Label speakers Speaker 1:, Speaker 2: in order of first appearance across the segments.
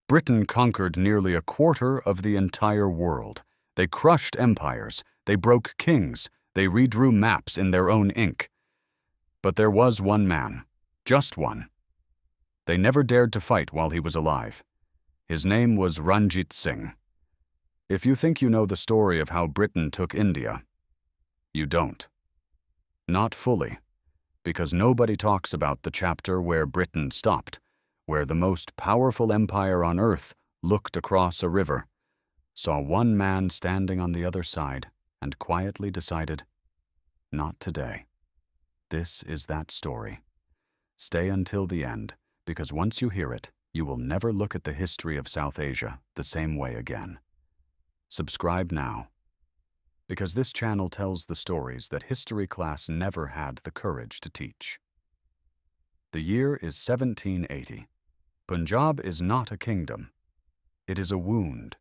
Speaker 1: Britain conquered nearly a quarter of the entire world. They crushed empires, they broke kings, they redrew maps in their own ink. But there was one man, just one. They never dared to fight while he was alive. His name was Ranjit Singh. If you think you know the story of how Britain took India, you don't. Not fully, because nobody talks about the chapter where Britain stopped, where the most powerful empire on earth looked across a river, saw one man standing on the other side, and quietly decided, not today. This is that story. Stay until the end, because once you hear it, you will never look at the history of South Asia the same way again. Subscribe now, because this channel tells the stories that history class never had the courage to teach. The year is 1780. Punjab is not a kingdom. It is a wound.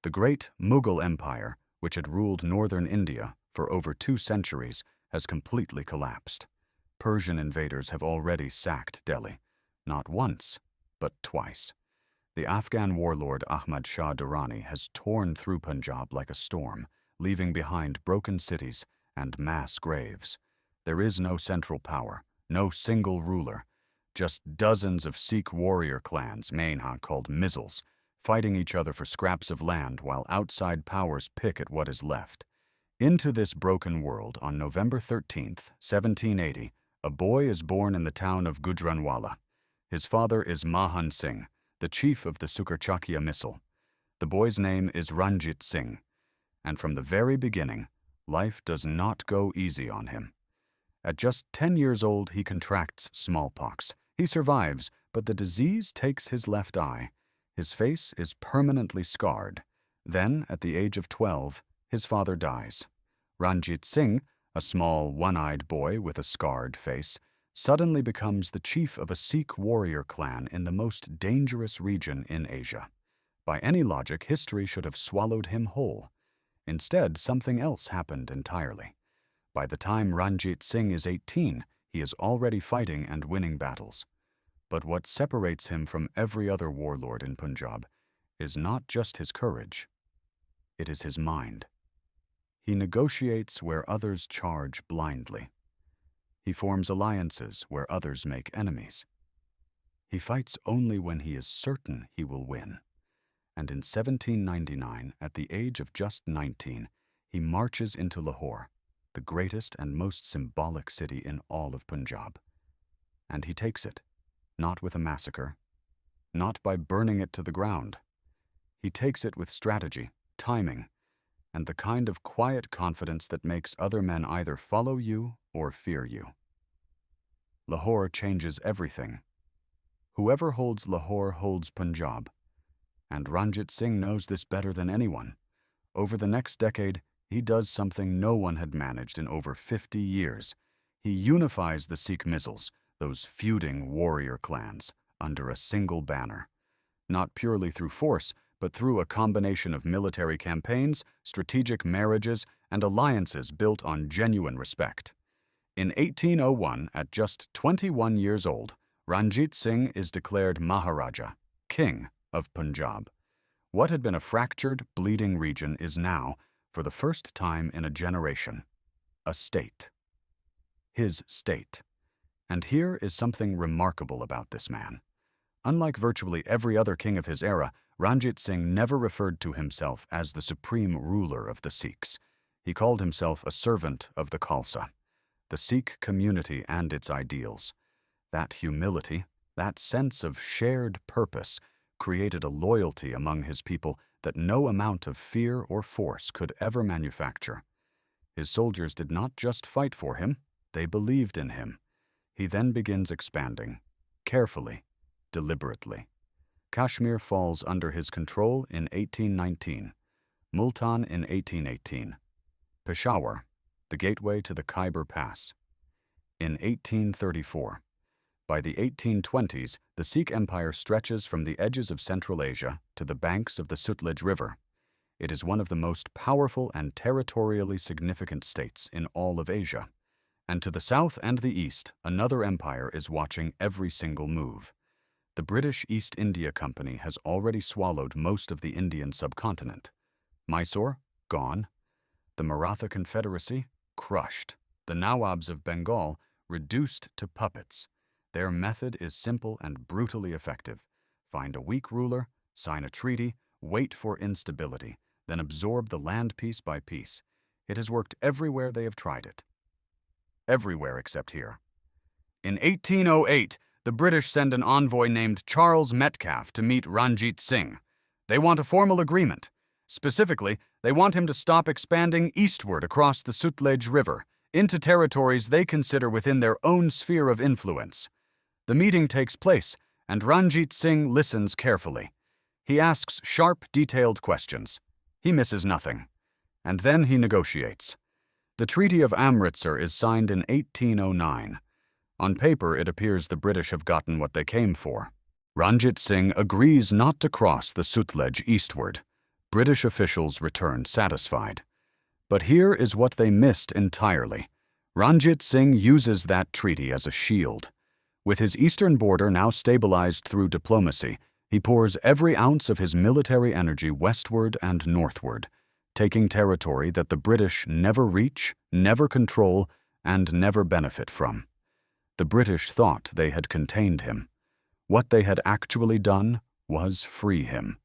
Speaker 1: The great Mughal Empire, which had ruled northern India for over 2 centuries, has completely collapsed. Persian invaders have already sacked Delhi, not once, but twice. The Afghan warlord Ahmad Shah Durrani has torn through Punjab like a storm, leaving behind broken cities and mass graves. There is no central power, no single ruler, just dozens of Sikh warrior clans, Mainha called Mizzles, fighting each other for scraps of land while outside powers pick at what is left. Into this broken world, on November 13th, 1780, a boy is born in the town of Gujranwala. His father is Mahan Singh, the chief of the Sukerchakia Misl. The boy's name is Ranjit Singh, and from the very beginning, life does not go easy on him. At just 10 years old, he contracts smallpox. He survives, but the disease takes his left eye. His face is permanently scarred. Then, at the age of 12, his father dies. Ranjit Singh, a small, one-eyed boy with a scarred face, suddenly becomes the chief of a Sikh warrior clan in the most dangerous region in Asia. By any logic, history should have swallowed him whole. Instead, something else happened entirely. By the time Ranjit Singh is 18, he is already fighting and winning battles. But what separates him from every other warlord in Punjab is not just his courage, it is his mind. He negotiates where others charge blindly. He forms alliances where others make enemies. He fights only when he is certain he will win. And in 1799, at the age of just 19, he marches into Lahore, the greatest and most symbolic city in all of Punjab. And he takes it, not with a massacre, not by burning it to the ground. He takes it with strategy, timing, and the kind of quiet confidence that makes other men either follow you or fear you. Lahore changes everything. Whoever holds Lahore holds Punjab, and Ranjit Singh knows this better than anyone. Over the next decade, he does something no one had managed in over 50 years. He unifies the Sikh Mizzles, those feuding warrior clans, under a single banner. Not purely through force, but through a combination of military campaigns, strategic marriages, and alliances built on genuine respect. In 1801, at just 21 years old, Ranjit Singh is declared Maharaja, King of Punjab. What had been a fractured, bleeding region is now, for the first time in a generation, a state. His state. And here is something remarkable about this man. Unlike virtually every other king of his era, Ranjit Singh never referred to himself as the supreme ruler of the Sikhs. He called himself a servant of the Khalsa, the Sikh community and its ideals. That humility, that sense of shared purpose, created a loyalty among his people that no amount of fear or force could ever manufacture. His soldiers did not just fight for him, they believed in him. He then begins expanding, carefully, deliberately. Kashmir falls under his control in 1819, Multan in 1818, Peshawar, the gateway to the Khyber Pass, in 1834. By the 1820s, the Sikh Empire stretches from the edges of Central Asia to the banks of the Sutlej River. It is one of the most powerful and territorially significant states in all of Asia. And to the south and the east, another empire is watching every single move. The British East India Company has already swallowed most of the Indian subcontinent. Mysore, gone. The Maratha Confederacy, crushed. The Nawabs of Bengal, reduced to puppets. Their method is simple and brutally effective. Find a weak ruler, sign a treaty, wait for instability, then absorb the land piece by piece. It has worked everywhere they have tried it. Everywhere except here. In 1808, the British send an envoy named Charles Metcalfe to meet Ranjit Singh. They want a formal agreement. Specifically, they want him to stop expanding eastward across the Sutlej River, into territories they consider within their own sphere of influence. The meeting takes place, and Ranjit Singh listens carefully. He asks sharp, detailed questions. He misses nothing. And then he negotiates. The Treaty of Amritsar is signed in 1809. On paper, it appears the British have gotten what they came for. Ranjit Singh agrees not to cross the Sutlej eastward. British officials return satisfied. But here is what they missed entirely. Ranjit Singh uses that treaty as a shield. With his eastern border now stabilized through diplomacy, he pours every ounce of his military energy westward and northward, taking territory that the British never reach, never control, and never benefit from. The British thought they had contained him. What they had actually done was free him.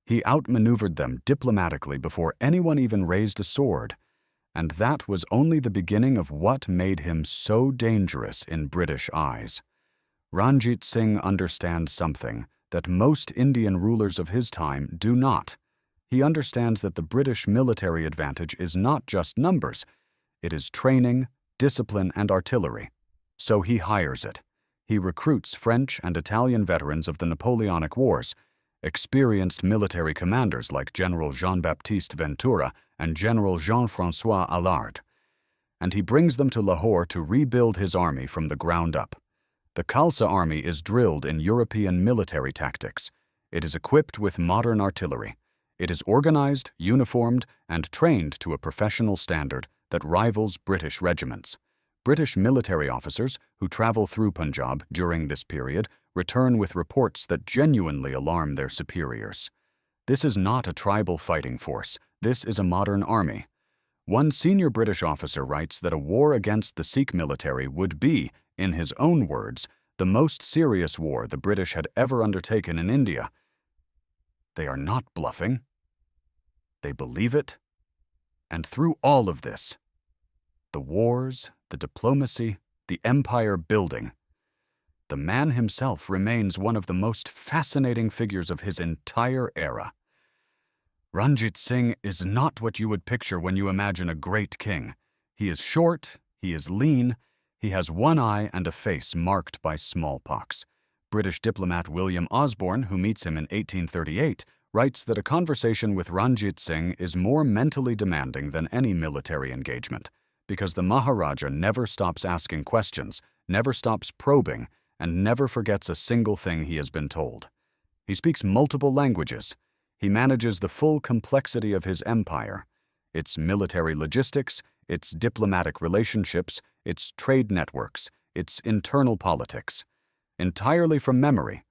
Speaker 1: He outmaneuvered them diplomatically before anyone even raised a sword, and that was only the beginning of what made him so dangerous in British eyes. Ranjit Singh understands something that most Indian rulers of his time do not. He understands that the British military advantage is not just numbers, it is training, discipline, and artillery. So he hires it. He recruits French and Italian veterans of the Napoleonic Wars, experienced military commanders like General Jean-Baptiste Ventura and General Jean-François Allard, and he brings them to Lahore to rebuild his army from the ground up. The Khalsa army is drilled in European military tactics. It is equipped with modern artillery. It is organized, uniformed, and trained to a professional standard that rivals British regiments. British military officers who travel through Punjab during this period return with reports that genuinely alarm their superiors. This is not a tribal fighting force. This is a modern army. One senior British officer writes that a war against the Sikh military would be, in his own words, the most serious war the British had ever undertaken in India. They are not bluffing. They believe it. And through all of this, the wars, the diplomacy, the empire building, the man himself remains one of the most fascinating figures of his entire era. Ranjit Singh is not what you would picture when you imagine a great king. He is short, he is lean, he has one eye and a face marked by smallpox. British diplomat William Osborne, who meets him in 1838, writes that a conversation with Ranjit Singh is more mentally demanding than any military engagement, because the Maharaja never stops asking questions, never stops probing, and never forgets a single thing he has been told. He speaks multiple languages. He manages the full complexity of his empire, its military logistics, its diplomatic relationships, its trade networks, its internal politics, entirely from memory.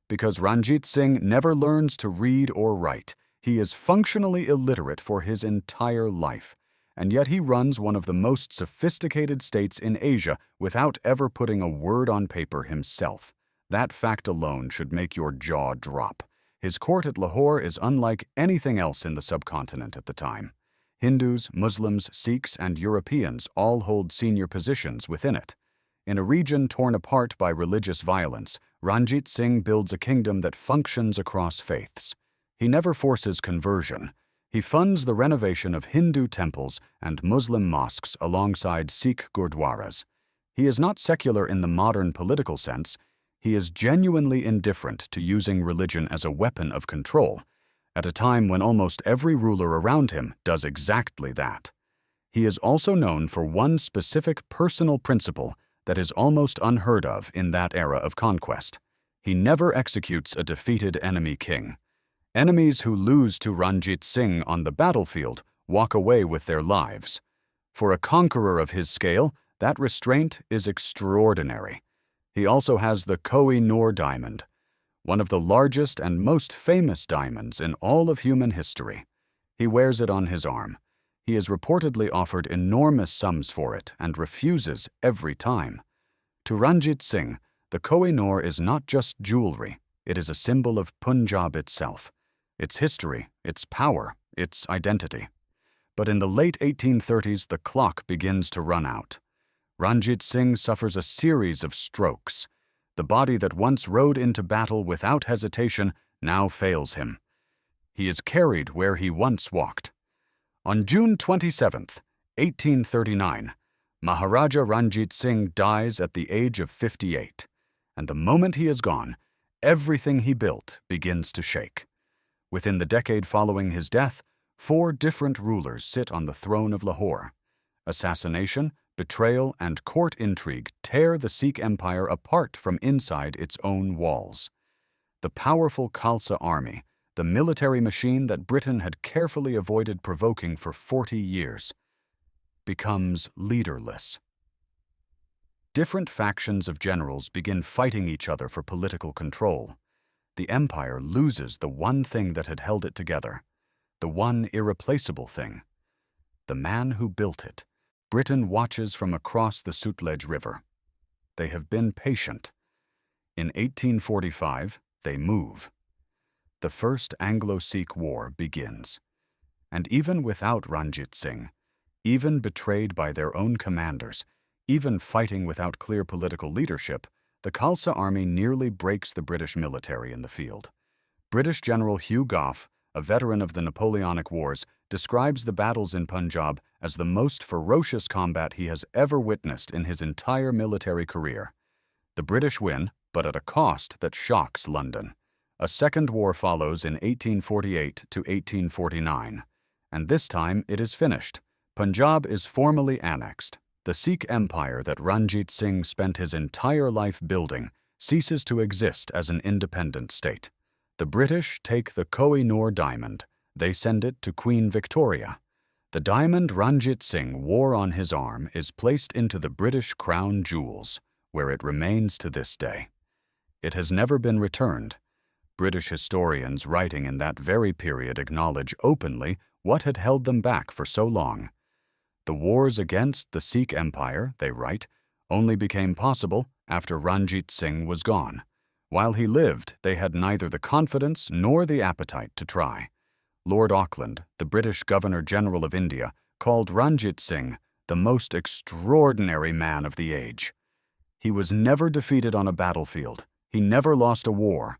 Speaker 1: Because Ranjit Singh never learns to read or write, he is functionally illiterate for his entire life, and yet he runs one of the most sophisticated states in Asia without ever putting a word on paper himself. That fact alone should make your jaw drop. His court at Lahore is unlike anything else in the subcontinent at the time. Hindus, Muslims, Sikhs, and Europeans all hold senior positions within it. In a region torn apart by religious violence, Ranjit Singh builds a kingdom that functions across faiths. He never forces conversion. He funds the renovation of Hindu temples and Muslim mosques alongside Sikh gurdwaras. He is not secular in the modern political sense. He is genuinely indifferent to using religion as a weapon of control, at a time when almost every ruler around him does exactly that. He is also known for one specific personal principle that is almost unheard of in that era of conquest. He never executes a defeated enemy king. Enemies who lose to Ranjit Singh on the battlefield walk away with their lives. For a conqueror of his scale, that restraint is extraordinary. He also has the Koh-i-Noor diamond. one of the largest and most famous diamonds in all of human history. He wears it on his arm. He is reportedly offered enormous sums for it and refuses every time. To Ranjit Singh, the Koh-i-Noor is not just jewelry, it is a symbol of Punjab itself, its history, its power, its identity. But in the late 1830s, the clock begins to run out. Ranjit Singh suffers a series of strokes. The body that once rode into battle without hesitation now fails him. He is carried where he once walked. On June 27, 1839, Maharaja Ranjit Singh dies at the age of 58, and the moment he is gone, everything he built begins to shake. Within the decade following his death, 4 different rulers sit on the throne of Lahore. Assassination, betrayal, and court intrigue tear the Sikh Empire apart from inside its own walls. The powerful Khalsa army, the military machine that Britain had carefully avoided provoking for 40 years, becomes leaderless. Different factions of generals begin fighting each other for political control. The empire loses the one thing that had held it together, the one irreplaceable thing. The man who built it. Britain watches from across the Sutlej River. They have been patient. In 1845, they move. The First Anglo-Sikh War begins. And even without Ranjit Singh, even betrayed by their own commanders, even fighting without clear political leadership, the Khalsa army nearly breaks the British military in the field. British General Hugh Gough, a veteran of the Napoleonic Wars, describes the battles in Punjab as the most ferocious combat he has ever witnessed in his entire military career. The British win, but at a cost that shocks London. A second war follows in 1848 to 1849, and this time it is finished. Punjab is formally annexed. The Sikh Empire that Ranjit Singh spent his entire life building ceases to exist as an independent state. The British take the Koh-i-Noor diamond. They send it to Queen Victoria. The diamond Ranjit Singh wore on his arm is placed into the British Crown Jewels, where it remains to this day. It has never been returned. British historians writing in that very period acknowledge openly what had held them back for so long. The wars against the Sikh Empire, they write, only became possible after Ranjit Singh was gone. While he lived, they had neither the confidence nor the appetite to try. Lord Auckland, the British Governor-General of India, called Ranjit Singh the most extraordinary man of the age. He was never defeated on a battlefield. He never lost a war.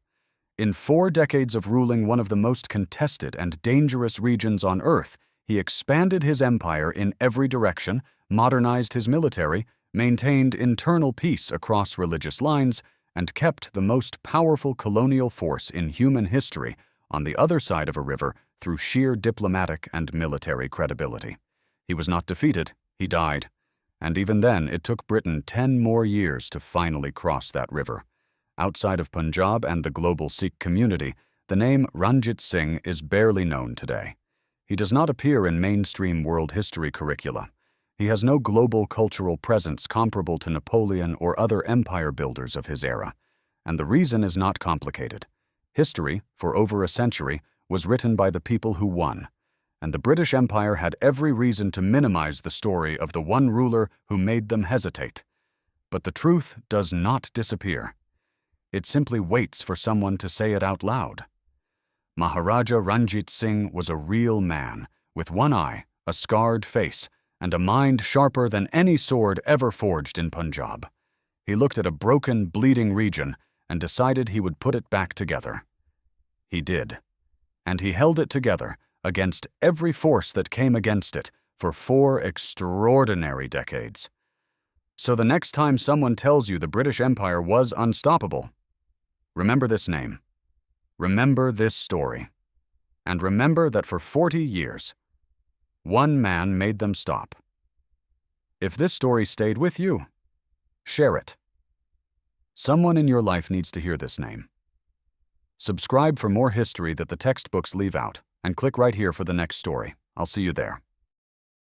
Speaker 1: In 4 decades of ruling one of the most contested and dangerous regions on earth, he expanded his empire in every direction, modernized his military, maintained internal peace across religious lines, and kept the most powerful colonial force in human history on the other side of a river through sheer diplomatic and military credibility. He was not defeated, he died. And even then, it took Britain 10 more years to finally cross that river. Outside of Punjab and the global Sikh community, the name Ranjit Singh is barely known today. He does not appear in mainstream world history curricula. He has no global cultural presence comparable to Napoleon or other empire builders of his era. And the reason is not complicated. History, for over a century, was written by the people who won. And the British Empire had every reason to minimize the story of the one ruler who made them hesitate. But the truth does not disappear. It simply waits for someone to say it out loud. Maharaja Ranjit Singh was a real man, with one eye, a scarred face, and a mind sharper than any sword ever forged in Punjab. He looked at a broken, bleeding region and decided he would put it back together. He did. And he held it together against every force that came against it for 4 extraordinary decades. So the next time someone tells you the British Empire was unstoppable, remember this name. Remember this story. And remember that for 40 years, one man made them stop. If this story stayed with you, share it. Someone in your life needs to hear this name. Subscribe for more history that the textbooks leave out, and click right here for the next story. I'll see you there.